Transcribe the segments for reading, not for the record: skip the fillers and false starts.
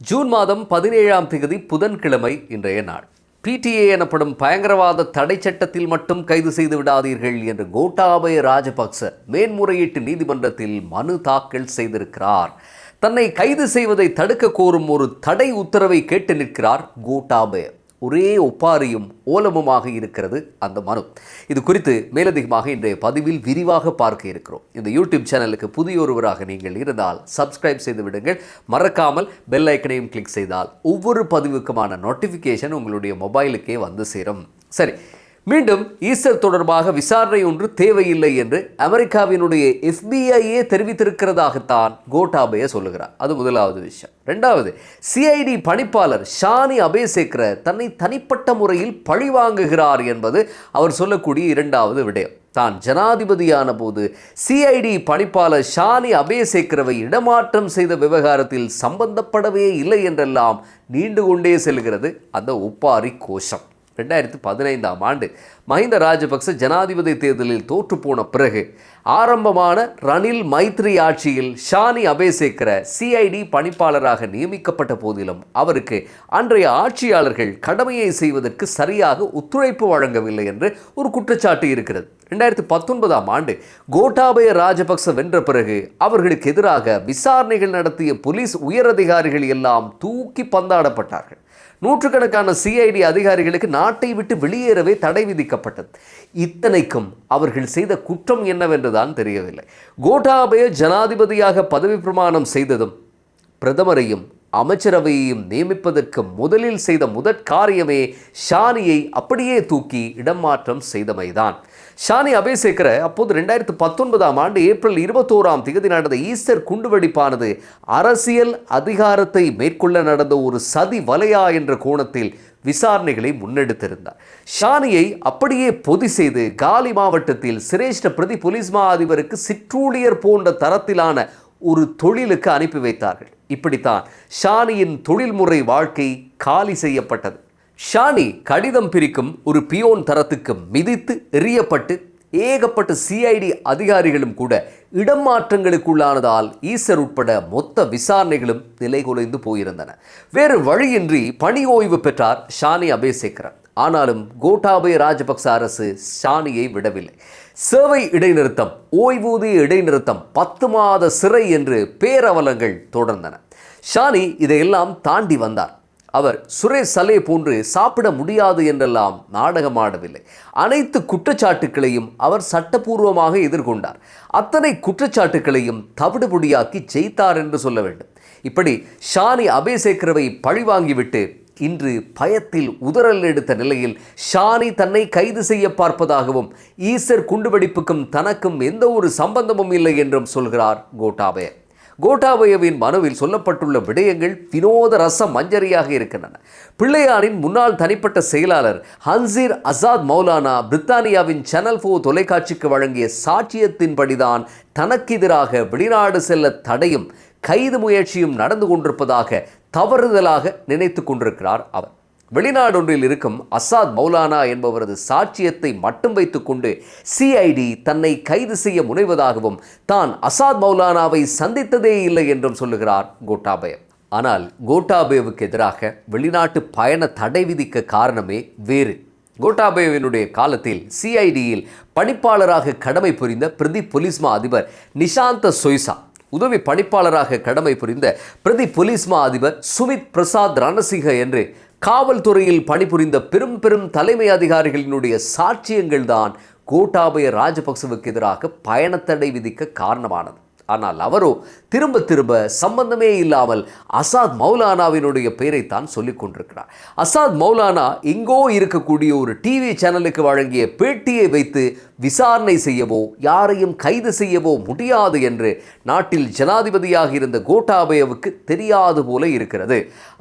June மாதம் 17ஆம் தேதி புதன்கிழமை இன்றைய நாள். PTA எனப்படும் பயங்கரவாத தடை சட்டத்தில் மட்டும் கைது செய்து விடாதீர்கள் என்று கோட்டாபய ராஜபக்ச மேன்முறையீட்டு நீதிமன்றத்தில் மனு தாக்கல் செய்திருக்கிறார். தன்னை கைது செய்வதை தடுக்க கோரும் ஒரு தடை உத்தரவை கேட்டு நிற்கிறார் கோட்டாபய. ஒரே ஒப்பாரியும் ஓலமுமாக இருக்கிறது அந்த மனு. இது குறித்து மேலதிகமாக இன்றைய பதிவில் விரிவாக பார்க்க இருக்கிறோம். இந்த யூடியூப் சேனலுக்கு புதியொருவராக நீங்கள் இருந்தால் சப்ஸ்கிரைப் செய்து விடுங்கள். மறக்காமல் பெல் ஐக்கனையும் கிளிக் செய்தால் ஒவ்வொரு பதிவுக்குமான நோட்டிஃபிகேஷன் உங்களுடைய மொபைலுக்கே வந்து சேரும். சரி, மீண்டும் ஈஸ்டர் தொடர்பாக விசாரணை ஒன்று தேவையில்லை என்று அமெரிக்காவினுடைய FBI தெரிவித்திருக்கிறதாகத்தான் கோட்டாபய சொல்லுகிறார். அது முதலாவது விஷயம். ரெண்டாவது, CID பணிப்பாளர் ஷானி அபேசேகர தன்னை தனிப்பட்ட முறையில் பழிவாங்குகிறார் என்பது அவர் சொல்லக்கூடிய இரண்டாவது விடயம். தான் ஜனாதிபதியான போது CID பணிப்பாளர் ஷானி அபேசேகரவை இடமாற்றம் செய்த விவகாரத்தில் சம்பந்தப்படவே இல்லை என்றெல்லாம் நீண்டு கொண்டே செல்கிறது அந்த ஒப்பாரி கோஷம். 2015ஆம் ஆண்டு மஹிந்த ராஜபக்ச ஜனாதிபதி தேர்தலில் தோற்றுப்போன பிறகு ஆரம்பமான ரணில் மைத்ரி ஆட்சியில் ஷானி அபேசேகர CID பணிப்பாளராக நியமிக்கப்பட்ட போதிலும் அவருக்கு அன்றைய ஆட்சியாளர்கள் கடமையை செய்வதற்கு சரியாக ஒத்துழைப்பு வழங்கவில்லை என்று ஒரு குற்றச்சாட்டு இருக்கிறது. 2019ஆம் ஆண்டு கோட்டாபய ராஜபக்ச வென்ற பிறகு அவர்களுக்கு எதிராக விசாரணைகள் நடத்திய போலீஸ் உயரதிகாரிகள் எல்லாம் தூக்கி பந்தாடப்பட்டார்கள். நூற்றுக்கணக்கான CID அதிகாரிகளுக்கு நாட்டை விட்டு வெளியேறவே தடை விதிக்கப்பட்டது. இத்தனைக்கும் அவர்கள் செய்த குற்றம் என்னவென்றுதான் தெரியவில்லை. கோட்டாபய ஜனாதிபதியாக பதவி பிரமாணம் செய்ததும் பிரதமரையும் அமைச்சரவையையும் நியமிப்பதற்கு முதலில் செய்த காரியமே ஷானியை அப்படியே தூக்கி இடமாற்றம் செய்தமைதான். ஷானி அபேசேகர அப்போது 2019ஆம் ஆண்டு ஏப்ரல் 21ஆம் தேதி நடந்த ஈஸ்டர் குண்டுவெடிப்பானது அரசியல் அதிகாரத்தை மேற்கொள்ள நடந்த ஒரு சதி வலையா என்ற கோணத்தில் விசாரணைகளை முன்னெடுத்திருந்தார். ஷானியை அப்படியே பொதி செய்து காலி மாவட்டத்தில் சிரேஷ்ட பிரதி போலீஸ் மா அதிபருக்கு சிற்றூழியர் போன்ற தரத்திலான ஒரு தொழிலுக்கு அனுப்பி வைத்தார்கள். இப்படித்தான் ஷானியின் தொழில்முறை வாழ்க்கை காலி செய்யப்பட்டது. ஷானி கடிதம் பிரிக்கும் ஒரு பியோன் தரத்துக்கு மிதித்து எறியப்பட்டு ஏகப்பட்ட CID அதிகாரிகளும் கூட இடமாற்றங்களுக்குள்ளானதால் ஈஸ்டர் உட்பட மொத்த விசாரணைகளும் நிலைகுலைந்து போயிருந்தன. வேறு வழியின்றி பணி ஓய்வு பெற்றார் ஷானி அபேசேகர. ஆனாலும் கோட்டாபய ராஜபக்ச அரசு ஷானியை விடவில்லை. சேவை இடைநிறுத்தம், ஓய்வூதிய இடைநிறுத்தம், 10 மாத சிறை என்று பேரவலங்கள் தொடர்ந்தன. ஷானி இதையெல்லாம் தாண்டி வந்தார். அவர் சுரேஷ் சலே போன்று சாப்பிட முடியாது என்றெல்லாம் நாடகமாடவில்லை. அனைத்து குற்றச்சாட்டுக்களையும் அவர் சட்டபூர்வமாக எதிர்கொண்டார். அத்தனை குற்றச்சாட்டுக்களையும் தவிடுபொடியாக்கி ஜெயித்தார் என்று சொல்ல வேண்டும். இப்படி ஷானி அபேசேகரவை பழிவாங்கிவிட்டு இன்று பயத்தில் உதறல் எடுத்த நிலையில் ஷானி தன்னை கைது செய்ய பார்ப்பதாகவும் ஈஸ்டர் குண்டுவெடிப்புக்கும் தனக்கும் எந்த ஒரு சம்பந்தமும் இல்லை என்றும் சொல்கிறார் கோட்டாபய. கோட்டாபயவின் மனுவில் சொல்லப்பட்டுள்ள விடயங்கள் வினோத ரச மஞ்சரியாக இருக்கின்றன. பிள்ளையாரின் முன்னாள் தனிப்பட்ட செயலாளர் ஹன்சீர் அசாத் மௌலானா பிரித்தானியாவின் சேனல் 4 தொலைக்காட்சிக்கு வழங்கிய சாட்சியத்தின்படிதான் தனக்கு எதிராக வெளிநாடு செல்ல தடையும் கைது முயற்சியும் நடந்து கொண்டிருப்பதாக தவறுதலாக நினைத்து கொண்டிருக்கிறார் அவர். வெளிநாடொன்றில் இருக்கும் அசாத் மௌலானா என்பவரது சாட்சியத்தை மட்டும் வைத்துக்கொண்டு CID தன்னை கைது செய்ய முனைவதாகவும் தான் அசாத் மௌலானாவை சந்தித்ததே இல்லை என்றும் சொல்லுகிறார் கோட்டாபய. ஆனால் கோட்டாபயவுக்கு எதிராக வெளிநாட்டு பயண தடை விதிக்க காரணமே வேறு. கோட்டாபயவினுடைய காலத்தில் CIDயில் பணிப்பாளராக கடமை புரிந்த பிரதி போலீஸ் மா அதிபர் நிஷாந்த சொய்சா, உதவி பணிப்பாளராக கடமை புரிந்த பிரதி போலீஸ் மா அதிபர் சுமித் பிரசாத் ரணசிங்க என்று காவல்துறையில் பணிபுரிந்த பெரும் தலைமை அதிகாரிகளினுடைய சாட்சியங்கள் தான் கோட்டாபய ராஜபக்சவுக்கு எதிராக பயணத்தடை விதிக்க காரணமானது. ஆனால் அவரோ திரும்ப சம்பந்தமே இல்லாமல் அசாத் மௌலானாவினுடைய பெயரைத்தான் சொல்லிக் கொண்டிருக்கிறார். அசாத் மௌலானா எங்கோ இருக்கக்கூடிய ஒரு டிவி சேனலுக்கு வழங்கிய பேட்டியை வைத்து விசாரணை செய்யவோ யாரையும் கைது செய்யவோ முடியாது என்று நாட்டில் ஜனாதிபதியாக இருந்த கோட்டாபயவுக்கு தெரியாது போல இருக்கிறது.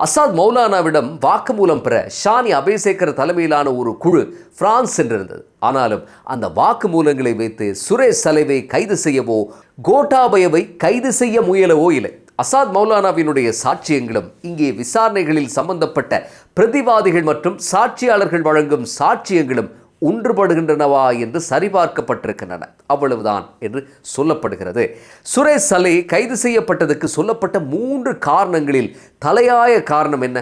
அசாத் மௌலானாவிடம் வாக்குமூலம் பெற ஷானி அபேசேகர தலைமையிலான ஒரு குழு பிரான்ஸ் சென்றிருந்தது. ஆனாலும் அந்த வாக்குமூலங்களை வைத்து சுரேஷ் சலேவை கைது செய்யவோ கோட்டாபயவை கைது செய்ய முயலவோ இல்லை. அசாத் மௌலானாவினுடைய சாட்சியங்களும் இங்கே விசாரணைகளில் சம்பந்தப்பட்ட பிரதிவாதிகள் மற்றும் சாட்சியாளர்கள் வழங்கும் சாட்சியங்களும் ஒன்றுபடுகின்றனவா என்று சரிபார்க்கப்பட்டிருக்கின்றன, அவ்வளவுதான் என்று சொல்லப்படுகிறது. சுரேஷ் சலே கைது செய்யப்பட்டதற்கு சொல்லப்பட்ட 3 காரணங்களில் தலையாய காரணம் என்ன?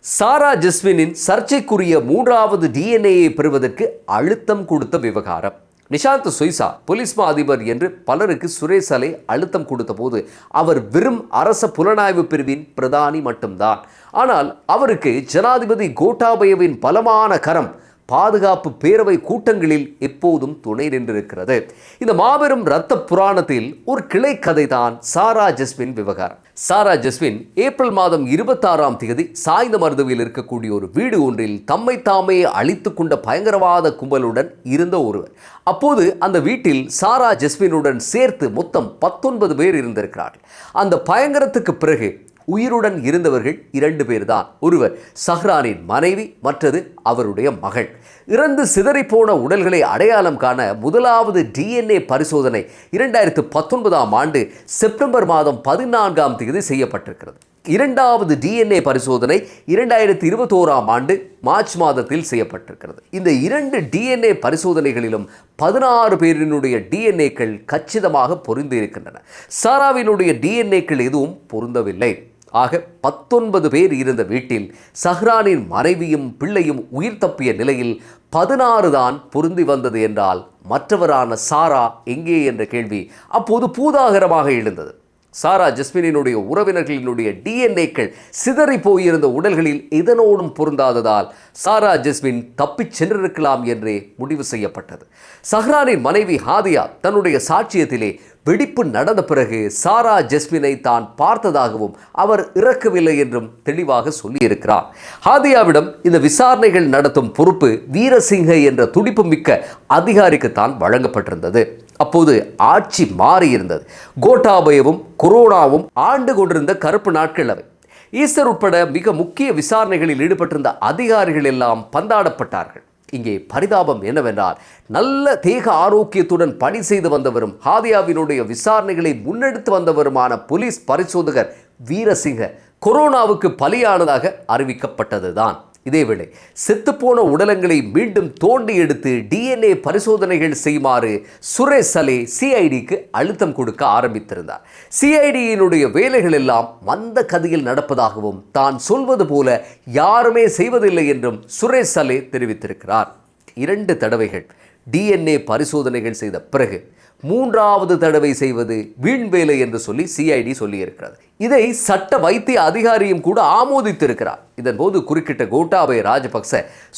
சாரா ஜஸ்மினின் சர்ச்சைக்குரிய 3வது டிஎன்ஏயை பெறுவதற்கு அழுத்தம் கொடுத்த விவகாரம். நிஷாந்த் சொய்சா போலீஸ் மா அதிபர் என்று பலருக்கு சுரேஷ் சலே அழுத்தம் கொடுத்த போது அவர் வெறும் அரச புலனாய்வு பிரிவின் பிரதானி மட்டும்தான். ஆனால் அவருக்கு ஜனாதிபதி கோட்டாபயவின் பலமான கரம் பாதுகாப்பு பேரவை கூட்டங்களில் எப்போதும் துணை நின்றிருக்கிறது. இந்த மாபெரும் இரத்த புராணத்தில் ஒரு கிளை கதை தான் சாரா ஜஸ்மின் விவகாரம். சாரா ஜஸ்மின் ஏப்ரல் மாதம் 26ஆம் தேதி சாய்ந்தமருதுவில் இருக்கக்கூடிய ஒரு வீடு ஒன்றில் தம்மை தாமே அழித்துக் கொண்ட பயங்கரவாத கும்பலுடன் இருந்த ஒருவர். அப்போது அந்த வீட்டில் சாரா ஜஸ்மினுடன் சேர்த்து மொத்தம் 19 பேர் இருந்திருக்கிறார்கள். அந்த பயங்கரத்துக்கு பிறகு உயிருடன் இருந்தவர்கள் 2 பேர் தான். ஒருவர் சஹ்ரானின் மனைவி, மற்றது அவருடைய மகள். இறந்து சிதறிப்போன உடல்களை அடையாளம் காண முதலாவது டிஎன்ஏ பரிசோதனை 2019ஆம் ஆண்டு செப்டம்பர் மாதம் 14ஆம் தேதி செய்யப்பட்டிருக்கிறது. 2வது டிஎன்ஏ பரிசோதனை 2021ஆம் ஆண்டு மார்ச் மாதத்தில் செய்யப்பட்டிருக்கிறது. இந்த 2 டிஎன்ஏ பரிசோதனைகளிலும் 16 பேரினுடைய டிஎன்ஏக்கள் கச்சிதமாக பொருந்தி இருக்கின்றன. சாராவினுடைய டிஎன்ஏக்கள் எதுவும் பொருந்தவில்லை. ஆக 19 பேர் இருந்த வீட்டில் சஹ்ரானின் மனைவியும் பிள்ளையும் உயிர் தப்பிய நிலையில் 16 தான் பொருந்தி வந்தது என்றால் மற்றவரான சாரா எங்கே என்ற கேள்வி அப்போது பூதாகரமாக எழுந்தது. சாரா ஜஸ்மினினுடைய உறவினர்களினுடைய டிஎன்ஏக்கள் சிதறி போயிருந்த உடல்களில் இதனோடும் பொருந்தாததால் சாரா ஜஸ்மின் தப்பிச் சென்றிருக்கலாம் என்றே முடிவு செய்யப்பட்டது. சஹ்ரானின் மனைவி ஹாதியா தன்னுடைய சாட்சியத்திலே வெடிப்பு நடந்த பிறகு சாரா ஜஸ்மினை தான் பார்த்ததாகவும் அவர் இறக்கவில்லை என்றும் தெளிவாக சொல்லியிருக்கிறார். ஹாதியாவிடம் இந்த விசாரணைகள் நடத்தும் பொறுப்பு வீரசிங்க என்ற துடிப்பு மிக்க அதிகாரிக்குத்தான் வழங்கப்பட்டிருந்தது. அப்போது ஆட்சி மாறியிருந்தது. கோட்டாபயவும் கொரோனாவும் ஆண்டு கொண்டிருந்த கருப்பு நாட்கள் அவை. ஈஸ்டர் உட்பட மிக முக்கிய விசாரணைகளில் ஈடுபட்டிருந்த அதிகாரிகள் எல்லாம் பந்தாடப்பட்டார்கள். இங்கே பரிதாபம் என்னவென்றால் நல்ல தேக ஆரோக்கியத்துடன் பணி செய்து வந்தவரும் ஹாதியாவினுடைய விசாரணைகளை முன்னெடுத்து வந்தவருமான போலீஸ் பரிசோதகர் வீரசிங்க கொரோனாவுக்கு பலியானதாக அறிவிக்கப்பட்டதுதான். இதேவேளை செத்துப்போன உடலங்களை மீண்டும் தோண்டி எடுத்து டிஎன்ஏ பரிசோதனைகள் செய்யுமாறு சுரேஷ் சலே சிஐடிக்கு அழுத்தம் கொடுக்க ஆரம்பித்திருந்தார். சிஐடியினுடைய வேலைகள் எல்லாம் மந்த கதியில் நடப்பதாகவும் தான் சொல்வது போல யாருமே செய்வதில்லை என்றும் சுரேஷ் சலே தெரிவித்திருக்கிறார். 2 தடவைகள் டிஎன்ஏ பரிசோதனைகள் செய்த பிறகு 3வது தடவை செய்வது வீண் வேலை என்று சொல்லி சிஐடி சொல்லியிருக்கிறது. இதை சட்ட வைத்திய அதிகாரியும் கூட ஆமோதித்திருக்கிறார். இதன் போது குறுக்கிட்ட கோட்டாபய ராஜபக்ச,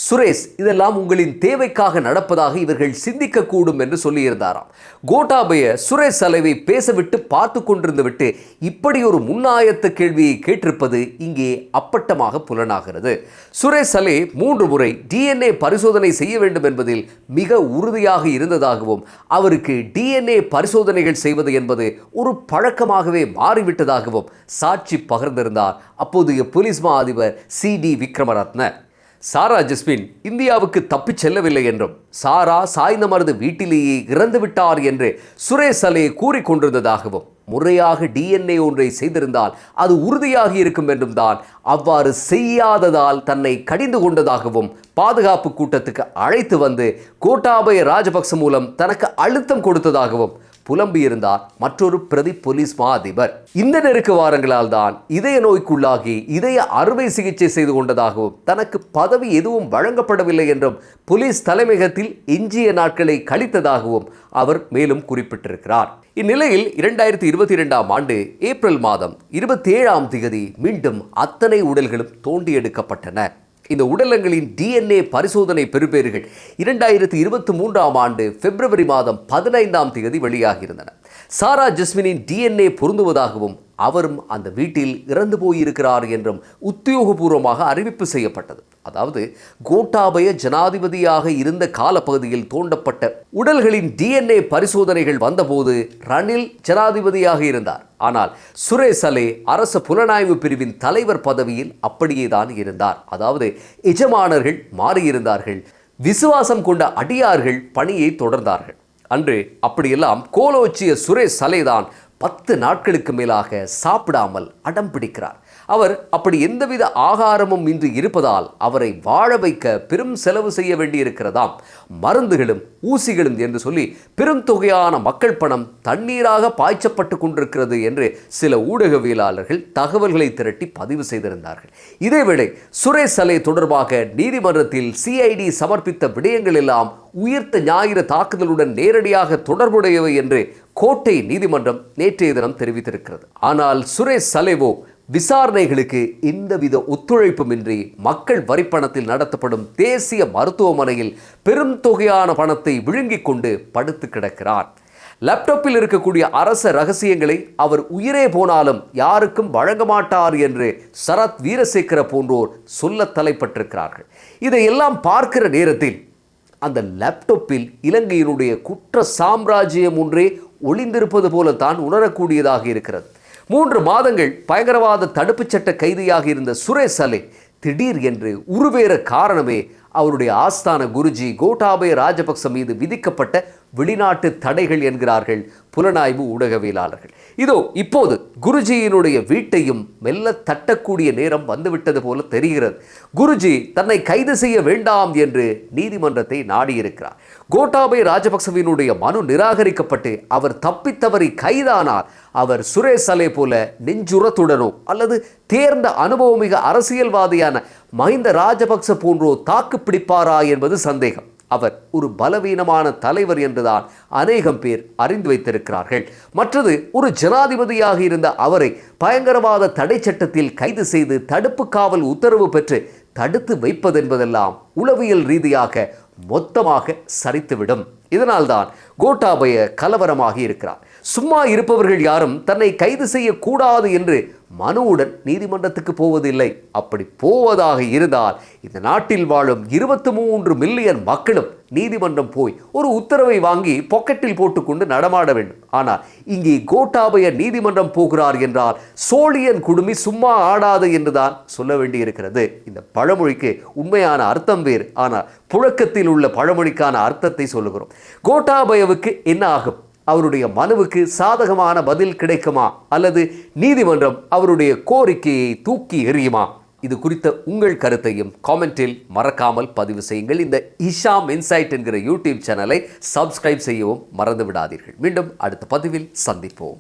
சுரேஷ் இதெல்லாம் உங்களின் தேவைக்காக நடப்பதாக இவர்கள் சிந்திக்கக்கூடும் என்று சொல்லியிருந்தாராம். கோட்டாபய சுரேஷ் சலேவை பேசவிட்டு பார்த்து கொண்டிருந்து விட்டு இப்படி ஒரு முன்னாயத்த கேள்வியை கேட்டிருப்பது இங்கே அப்பட்டமாக புலனாகிறது. சுரேஷ் சலே 3 முறை டிஎன்ஏ பரிசோதனை செய்ய வேண்டும் என்பதில் மிக உறுதியாக இருந்ததாகவும் அவருக்கு டிஎன்ஏ பரிசோதனைகள் செய்வது என்பது ஒரு பழக்கமாகவே மாறிவிட்டதாகவும் சாட்சி பகிர்ந்திருந்தார் அப்போதைய போலீஸ் மா அதிபர் CD விக்ரமரத்ன. சாரா ஜஸ்மின் இந்தியாவுக்கு தப்பிச் செல்லவில்லை என்றும் சாரா சாய்ந்தமருது வீட்டிலேயே இறந்துவிட்டார் என்று சுரேஷ் சலே கூறிக்கொண்டிருந்ததாகவும் முறையாக டிஎன்ஏ ஒன்றை செய்திருந்தால் அது உறுதியாகி இருக்கும் என்றும் தான் அவ்வாறு செய்யாததால் தன்னை கடிந்து கொண்டதாகவும் பாதுகாப்பு கூட்டத்துக்கு அழைத்து வந்து கோட்டாபய ராஜபக்ச மூலம் தனக்கு அழுத்தம் கொடுத்ததாகவும் புலம்பியிருந்தார் மற்றொரு பிரதி போலீஸ் மா அதிபர். இந்த நெருக்க வாரங்களால் தான் இதய நோய்க்குள்ளாகி இதய அறுவை சிகிச்சை செய்து கொண்டதாகவும் தனக்கு பதவி எதுவும் வழங்கப்படவில்லை என்றும் போலீஸ் தலைமையகத்தில் எஞ்சிய நாட்களை கழித்ததாகவும் அவர் மேலும் குறிப்பிட்டிருக்கிறார். இந்நிலையில் 2022ஆம் ஆண்டு ஏப்ரல் மாதம் 27ஆம் தேதி மீண்டும் அத்தனை உடல்களும் தோண்டி எடுக்கப்பட்டன. இந்த உடலங்களின் டிஎன்ஏ பரிசோதனை பெறுபேறுகள் 2023ஆம் ஆண்டு பிப்ரவரி மாதம் 15ஆம் தேதி வெளியாகியிருந்தன. சாரா ஜஸ்மினின் டிஎன்ஏ பொருந்துவதாகவும் அவரும் அந்த வீட்டில் இறந்து போயிருக்கிறார் என்றும் உத்தியோகபூர்வமாக அறிவிப்பு செய்யப்பட்டது. அதாவது கோட்டாபய ஜனாதிபதியாக இருந்த காலப்பகுதியில் தோண்டப்பட்ட உடல்களின் டிஎன்ஏ பரிசோதனைகள் வந்தபோது ரணில் ஜனாதிபதியாக இருந்தார். ஆனால் சுரேஷ் சலே அரச புலனாய்வு பிரிவின் தலைவர் பதவியில் அப்படியே தான் இருந்தார். அதாவது எஜமானர்கள் மாறியிருந்தார்கள், விசுவாசம் கொண்ட அடியார்கள் பணியை தொடர்ந்தார்கள். அன்று அப்படியெல்லாம் கோலோச்சிய சுரேஷ் சலே தான் 10 நாட்களுக்கு மேலாக சாப்பிடாமல் அடம் பிடிக்கிறார். அவர் அப்படி எந்தவித ஆகாரமும் இன்றி இருப்பதால் அவரை வாழ வைக்க பெரும் செலவு செய்ய வேண்டியிருக்கிறதாம். மருந்துகளும் ஊசிகளும் என்று சொல்லி பெரும் தொகையான மக்கள் பணம் தண்ணீராக பாய்ச்சப்பட்டு கொண்டிருக்கிறது என்று சில ஊடகவியலாளர்கள் தகவல்களை திரட்டி பதிவு செய்திருந்தார்கள். இதேவேளை சுரேஷ் சலே தொடர்பாக நீதிமன்றத்தில் சிஐடி சமர்ப்பித்த விடயங்கள் எல்லாம் உயிர்த்த ஞாயிறு தாக்குதலுடன் நேரடியாக தொடர்புடையவை என்று கோட்டை நீதிமன்றம் நேற்றைய தினம் தெரிவித்திருக்கிறது. ஆனால் சுரேஷ் சலேவோ விசாரணைகளுக்கு எந்தவித ஒத்துழைப்புமின்றி மக்கள் வரிப்பணத்தில் நடத்தப்படும் தேசிய மருத்துவமனையில் பெரும் தொகையான பணத்தை விழுங்கிக் கொண்டு படுத்து கிடக்கிறார். லேப்டாப்பில் இருக்கக்கூடிய அரச ரகசியங்களை அவர் உயிரே போனாலும் யாருக்கும் வழங்க மாட்டார் என்று சரத் வீரசேகர போன்றோர் சொல்ல தலைப்பட்டிருக்கிறார்கள். இதையெல்லாம் பார்க்கிற நேரத்தில் அந்த லேப்டாப்பில் இலங்கையினுடைய குற்ற சாம்ராஜ்யம் ஒன்றே ஒளிந்திருப்பது போலத்தான் உணரக்கூடியதாக இருக்கிறது. 3 மாதங்கள் பயங்கரவாத தடுப்புச் சட்ட கைதியாக இருந்த சுரேஷ் சலே திடீர் என்று உருவேற காரணமே அவருடைய ஆஸ்தான குருஜி கோட்டாபய ராஜபக்ச மீது விதிக்கப்பட்ட வெளிநாட்டு தடைகள் என்கிறார்கள் புலனாய்வு ஊடகவியலாளர்கள். இதோ இப்போது குருஜியினுடைய வீட்டையும் மெல்ல தட்டக்கூடிய நேரம் வந்துவிட்டது போல தெரிகிறது. குருஜி தன்னை கைது செய்ய வேண்டாம் என்று நீதிமன்றத்தை நாடியிருக்கிறார். கோட்டாபய ராஜபக்சவினுடைய மனு நிராகரிக்கப்பட்டு அவர் தப்பித்தவறி கைதானார். அவர் சுரேஷ் சலே போல நெஞ்சுரத்துடனோ அல்லது தேர்ந்த அனுபவமிக அரசியல்வாதியான மஹிந்த ராஜபக்ச போன்றோ தாக்கு பிடிப்பாரா என்பது சந்தேகம். அவர் ஒரு பலவீனமான தலைவர் என்றுதான் அநேகம் பேர் அறிந்து வைத்திருக்கிறார்கள். மற்றது, ஒரு ஜனாதிபதியாக இருந்த அவரை பயங்கரவாத தடை சட்டத்தில் கைது செய்து தடுப்பு காவல் உத்தரவு பெற்று தடுத்து வைப்பதென்பதெல்லாம் உளவியல் ரீதியாக மொத்தமாக சரித்துவிடும். இதனால்தான் கோட்டாபய கலவரமாகி இருக்கிறார். சும்மா இருப்பவர்கள் யாரும் தன்னை கைது செய்யக்கூடாது என்று மனுவுடன் நீதிமன்றத்துக்கு போவதில்லை. அப்படி போவதாக இருந்தால் இந்த நாட்டில் வாழும் 23 மில்லியன் மக்களும் நீதிமன்றம் போய் ஒரு உத்தரவை வாங்கி பாக்கெட்டில் போட்டுக்கொண்டு நடமாட வேண்டும். ஆனால் இங்கே கோட்டாபய நீதிமன்றம் போகிறார் என்றால் சோழியன் குடுமி சும்மா ஆடாது என்றுதான் சொல்ல வேண்டியிருக்கிறது. இந்த பழமொழிக்கு உண்மையான அர்த்தம் வேறு, ஆனால் புழக்கத்தில் உள்ள பழமொழிக்கான அர்த்தத்தை சொல்லுகிறோம். கோட்டாபயவுக்கு என்ன ஆகும்? அவருடைய மனுவுக்கு சாதகமான பதில் கிடைக்குமா அல்லது நீதிமன்றம் அவருடைய கோரிக்கையை தூக்கி எறியுமா? இது குறித்த உங்கள் கருத்தையும் காமெண்டில் மறக்காமல் பதிவு செய்யுங்கள். இந்த இஷாம் இன்சைட் என்கிற யூடியூப் சேனலை சப்ஸ்கிரைப் செய்யவும் மறந்து விடாதீர்கள். மீண்டும் அடுத்த பதிவில் சந்திப்போம்.